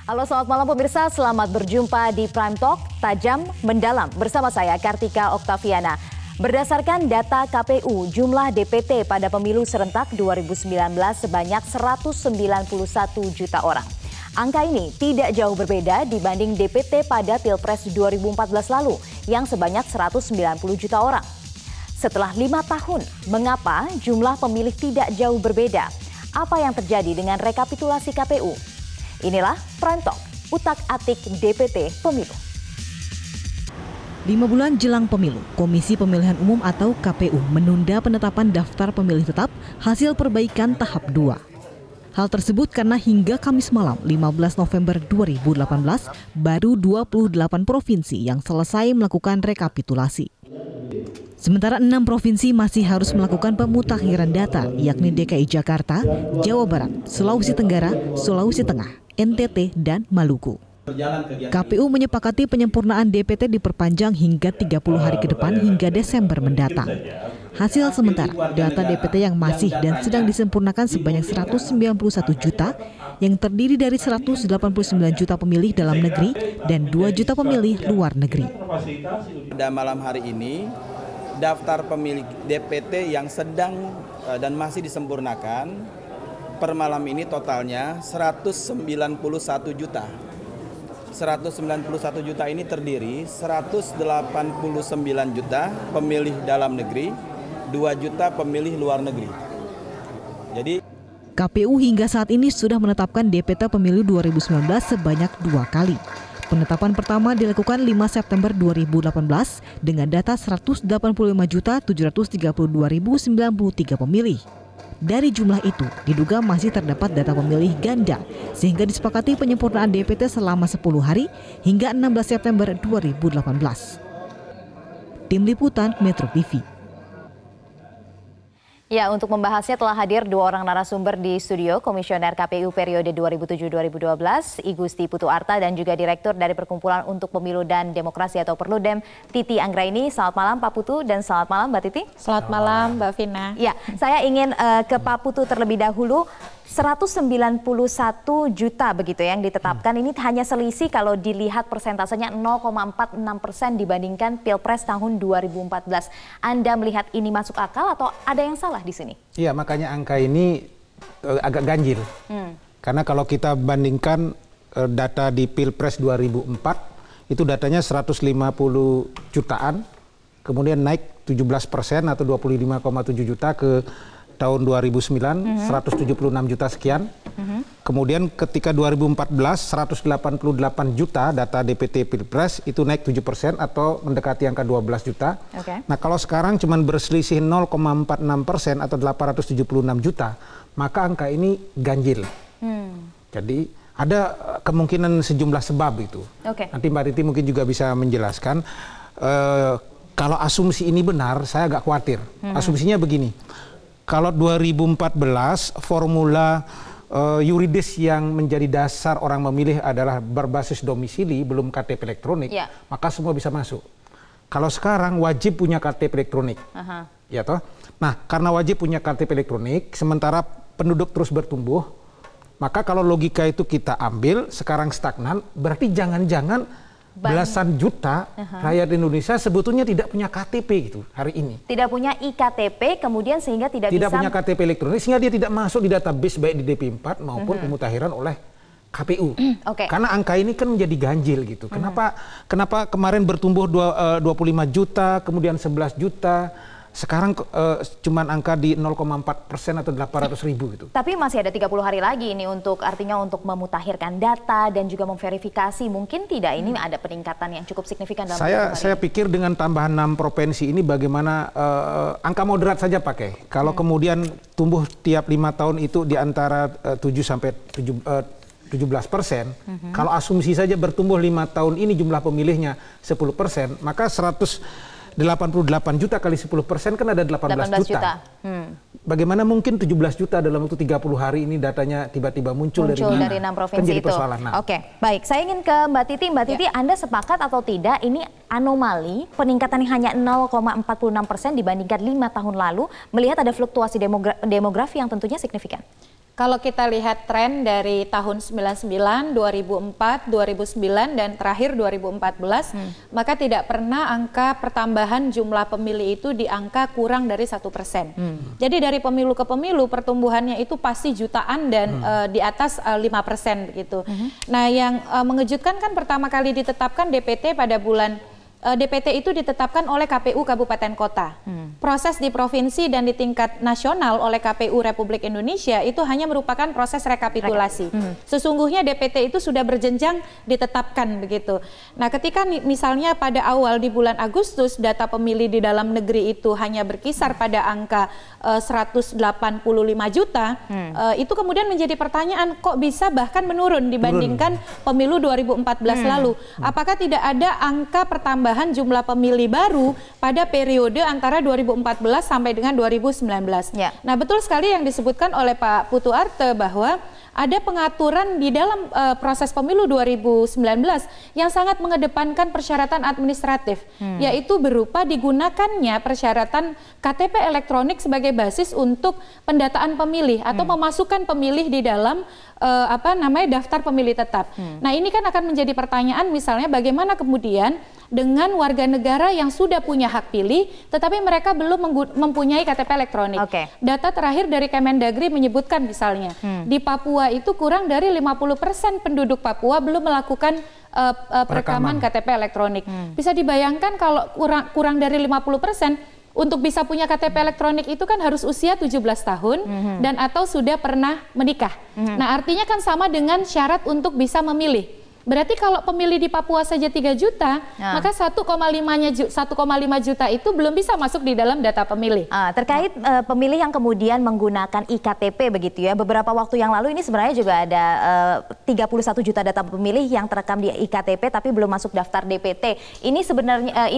Halo, selamat malam pemirsa. Selamat berjumpa di Prime Talk Tajam Mendalam bersama saya Kartika Oktaviana. Berdasarkan data KPU, jumlah DPT pada pemilu serentak 2019 sebanyak 191 juta orang. Angka ini tidak jauh berbeda dibanding DPT pada Pilpres 2014 lalu yang sebanyak 190 juta orang. Setelah 5 tahun, mengapa jumlah pemilih tidak jauh berbeda? Apa yang terjadi dengan rekapitulasi KPU? Inilah Prime Talk, utak-atik DPT Pemilu. 5 bulan jelang pemilu, Komisi Pemilihan Umum atau KPU menunda penetapan daftar pemilih tetap hasil perbaikan tahap 2. Hal tersebut karena hingga Kamis malam 15 November 2018 baru 28 provinsi yang selesai melakukan rekapitulasi. Sementara 6 provinsi masih harus melakukan pemutakhiran data, yakni DKI Jakarta, Jawa Barat, Sulawesi Tenggara, Sulawesi Tengah, NTT, dan Maluku. KPU menyepakati penyempurnaan DPT diperpanjang hingga 30 hari ke depan hingga Desember mendatang. Hasil sementara, data DPT yang masih dan sedang disempurnakan sebanyak 191 juta yang terdiri dari 189 juta pemilih dalam negeri dan 2 juta pemilih luar negeri. Pada malam hari ini, daftar pemilih DPT yang sedang dan masih disempurnakan per malam ini totalnya 191 juta. 191 juta ini terdiri 189 juta pemilih dalam negeri, 2 juta pemilih luar negeri. Jadi KPU hingga saat ini sudah menetapkan DPT pemilu 2019 sebanyak 2 kali. Penetapan pertama dilakukan 5 September 2018 dengan data 185.732.093 pemilih. Dari jumlah itu, diduga masih terdapat data pemilih ganda, sehingga disepakati penyempurnaan DPT selama 10 hari hingga 16 September 2018. Tim Liputan Metro TV. Ya, untuk membahasnya telah hadir 2 orang narasumber di studio, Komisioner KPU periode 2007-2012, I Gusti Putu Arta, dan juga Direktur dari Perkumpulan untuk Pemilu dan Demokrasi atau Perludem, Titi Anggraini. Selamat malam Pak Putu dan selamat malam Mbak Titi. Selamat malam Mbak Vina. Ya, saya ingin ke Pak Putu terlebih dahulu. 191 juta begitu yang ditetapkan, ini hanya selisih kalau dilihat persentasenya 0,46% dibandingkan Pilpres tahun 2014. Anda melihat ini masuk akal atau ada yang salah di sini? Iya, makanya angka ini agak ganjil. Karena kalau kita bandingkan data di Pilpres 2004, itu datanya 150 jutaan, kemudian naik 17% atau 25,7 juta ke tahun 2009, 176 juta sekian. Kemudian ketika 2014, 188 juta data DPT Pilpres itu naik 7% atau mendekati angka 12 juta. Nah, kalau sekarang cuma berselisih 0,46% atau 876 juta, maka angka ini ganjil. Jadi ada kemungkinan sejumlah sebab itu. Nanti Mbak Titi mungkin juga bisa menjelaskan. Kalau asumsi ini benar, saya agak khawatir. Asumsinya begini. Kalau 2014 formula yuridis yang menjadi dasar orang memilih adalah berbasis domisili, belum KTP elektronik, maka semua bisa masuk. Kalau sekarang wajib punya KTP elektronik, ya toh. Nah, karena wajib punya KTP elektronik, sementara penduduk terus bertumbuh, maka kalau logika itu kita ambil, sekarang stagnan, berarti jangan-jangan belasan juta rakyat Indonesia sebetulnya tidak punya KTP gitu hari ini. Tidak punya IKTP, kemudian sehingga tidak bisa punya KTP elektronik, sehingga dia tidak masuk di database baik di DP4 maupun pemutakhiran oleh KPU. Karena angka ini kan menjadi ganjil gitu. Kenapa kemarin bertumbuh 25 juta, kemudian 11 juta, sekarang cuman angka di 0,4% atau 800.000 gitu. Tapi masih ada 30 hari lagi ini artinya untuk memutakhirkan data dan juga memverifikasi. Mungkin tidak ini ada peningkatan yang cukup signifikan dalam saya pikir dengan tambahan 6 provinsi ini bagaimana angka moderat saja pakai. Kalau kemudian tumbuh tiap 5 tahun itu di antara 7 sampai 17%, kalau asumsi saja bertumbuh 5 tahun ini jumlah pemilihnya 10%, maka 188 juta kali 10% kan ada 18 juta. Bagaimana mungkin 17 juta dalam waktu 30 hari ini datanya tiba-tiba muncul dari 6 provinsi itu? Oke, baik. Saya ingin ke Mbak Titi. Mbak Titi, Anda sepakat atau tidak ini anomali peningkatan yang hanya 0,46% dibandingkan 5 tahun lalu, melihat ada fluktuasi demografi yang tentunya signifikan? Kalau kita lihat tren dari tahun 99, 2004, 2009 dan terakhir 2014, maka tidak pernah angka pertambahan jumlah pemilih itu di angka kurang dari 1%. Jadi dari pemilu ke pemilu pertumbuhannya itu pasti jutaan dan di atas 5% begitu. Nah, yang mengejutkan kan pertama kali ditetapkan DPT pada bulan DPT itu ditetapkan oleh KPU Kabupaten Kota. Proses di provinsi dan di tingkat nasional oleh KPU Republik Indonesia itu hanya merupakan proses rekapitulasi. Sesungguhnya DPT itu sudah berjenjang ditetapkan begitu. Nah, ketika misalnya pada awal di bulan Agustus data pemilih di dalam negeri itu hanya berkisar pada angka 185 juta, itu kemudian menjadi pertanyaan, kok bisa bahkan menurun dibandingkan pemilu 2014 lalu. Apakah tidak ada angka pertambahan jumlah pemilih baru pada periode antara 2014 sampai dengan 2019. Ya. Nah, betul sekali yang disebutkan oleh Pak Putu Arte bahwa ada pengaturan di dalam proses pemilu 2019 yang sangat mengedepankan persyaratan administratif, yaitu berupa digunakannya persyaratan KTP elektronik sebagai basis untuk pendataan pemilih atau memasukkan pemilih di dalam daftar pemilih tetap. Nah, ini kan akan menjadi pertanyaan misalnya bagaimana kemudian dengan warga negara yang sudah punya hak pilih tetapi mereka belum mempunyai KTP elektronik. Data terakhir dari Kemendagri menyebutkan misalnya di Papua itu kurang dari 50% penduduk Papua belum melakukan perekaman KTP elektronik. Bisa dibayangkan kalau kurang dari 50% untuk bisa punya KTP elektronik itu kan harus usia 17 tahun dan atau sudah pernah menikah. Nah, artinya kan sama dengan syarat untuk bisa memilih. Berarti kalau pemilih di Papua saja 3 juta, maka 1,5 juta itu belum bisa masuk di dalam data pemilih. Terkait pemilih yang kemudian menggunakan iktp begitu ya, beberapa waktu yang lalu ini sebenarnya juga ada 31 juta data pemilih yang terekam di iktp tapi belum masuk daftar DPT. Ini sebenarnya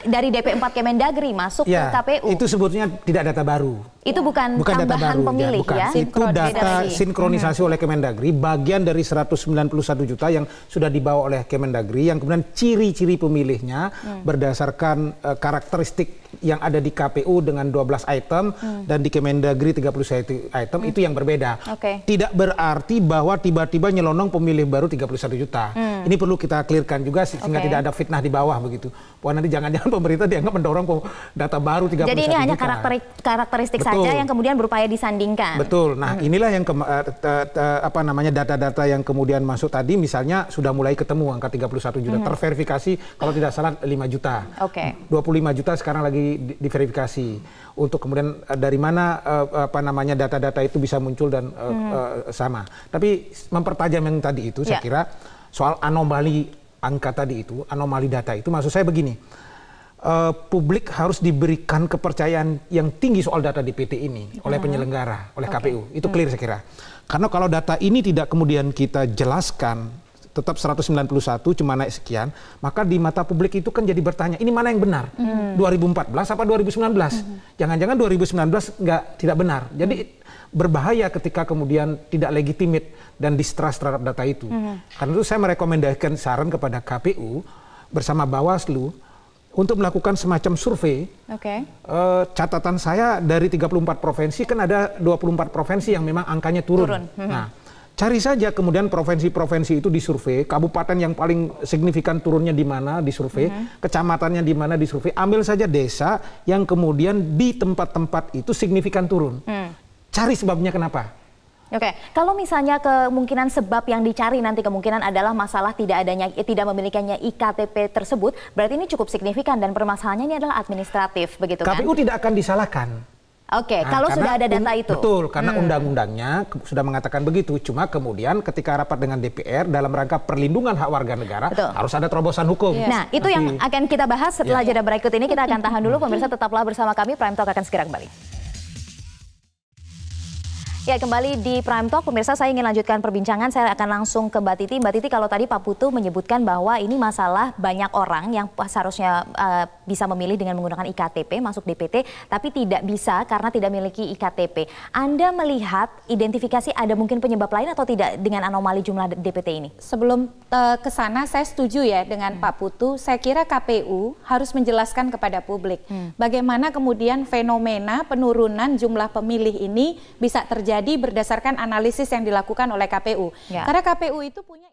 dari DP4 Kemendagri masuk ke KPU. Itu sebetulnya tidak data baru. Itu bukan tambahan data baru, pemilih ya? Itu data sinkronisasi oleh Kemendagri, bagian dari 191 juta yang sudah dibawa oleh Kemendagri, yang kemudian ciri-ciri pemilihnya berdasarkan karakteristik yang ada di KPU dengan 12 item dan di Kemendagri 31 item itu yang berbeda. Tidak berarti bahwa tiba-tiba nyelonong pemilih baru 31 juta. Ini perlu kita clearkan juga sehingga tidak ada fitnah di bawah begitu. Wah, nanti jangan-jangan pemerintah dianggap mendorong data baru 31 juta. Jadi ini hanya karakteristik saja yang kemudian berupaya disandingkan. Betul. Nah, inilah yang data-data yang kemudian masuk tadi misalnya sudah mulai ketemu angka 31 juta terverifikasi kalau tidak salah 5 juta. 25 juta sekarang lagi diverifikasi untuk kemudian dari mana data-data itu bisa muncul dan sama. Tapi mempertajam yang tadi itu saya kira soal anomali angka tadi itu, anomali data itu maksud saya begini. Publik harus diberikan kepercayaan yang tinggi soal data DPT ini oleh penyelenggara, oleh KPU. Itu clear saya kira. Karena kalau data ini tidak kemudian kita jelaskan, tetap 191 cuma naik sekian, maka di mata publik itu kan jadi bertanya, ini mana yang benar? 2014 apa 2019? Jangan-jangan 2019 tidak benar. Jadi berbahaya ketika kemudian tidak legitimate dan distrust terhadap data itu. Karena itu saya merekomendasikan saran kepada KPU bersama Bawaslu untuk melakukan semacam survei. Catatan saya dari 34 provinsi kan ada 24 provinsi yang memang angkanya turun. Nah, cari saja kemudian provinsi-provinsi itu disurvei, kabupaten yang paling signifikan turunnya di mana disurvei, kecamatannya di mana disurvei, ambil saja desa yang kemudian di tempat-tempat itu signifikan turun. Cari sebabnya kenapa. Kalau misalnya kemungkinan sebab yang dicari nanti kemungkinan adalah masalah tidak memilikinya iktp tersebut, berarti ini cukup signifikan dan permasalahannya ini adalah administratif begitu kan? KPU tidak akan disalahkan. Kalau sudah ada data itu. Betul, karena undang-undangnya sudah mengatakan begitu. Cuma kemudian ketika rapat dengan DPR dalam rangka perlindungan hak warga negara harus ada terobosan hukum. Nah, itu yang akan kita bahas setelah jeda berikut ini. Kita akan tahan dulu, pemirsa tetaplah bersama kami. Prime Talk akan segera kembali. Ya, kembali di Prime Talk, pemirsa, saya ingin lanjutkan perbincangan. Saya akan langsung ke Mbak Titi. Mbak Titi, kalau tadi Pak Putu menyebutkan bahwa ini masalah banyak orang yang seharusnya bisa memilih dengan menggunakan iktp, masuk DPT, tapi tidak bisa karena tidak memiliki iktp. Anda melihat identifikasi ada mungkin penyebab lain atau tidak dengan anomali jumlah DPT ini? Sebelum ke sana, saya setuju ya dengan Pak Putu. Saya kira KPU harus menjelaskan kepada publik bagaimana kemudian fenomena penurunan jumlah pemilih ini bisa terjadi terjadi berdasarkan analisis yang dilakukan oleh KPU. Karena KPU itu punya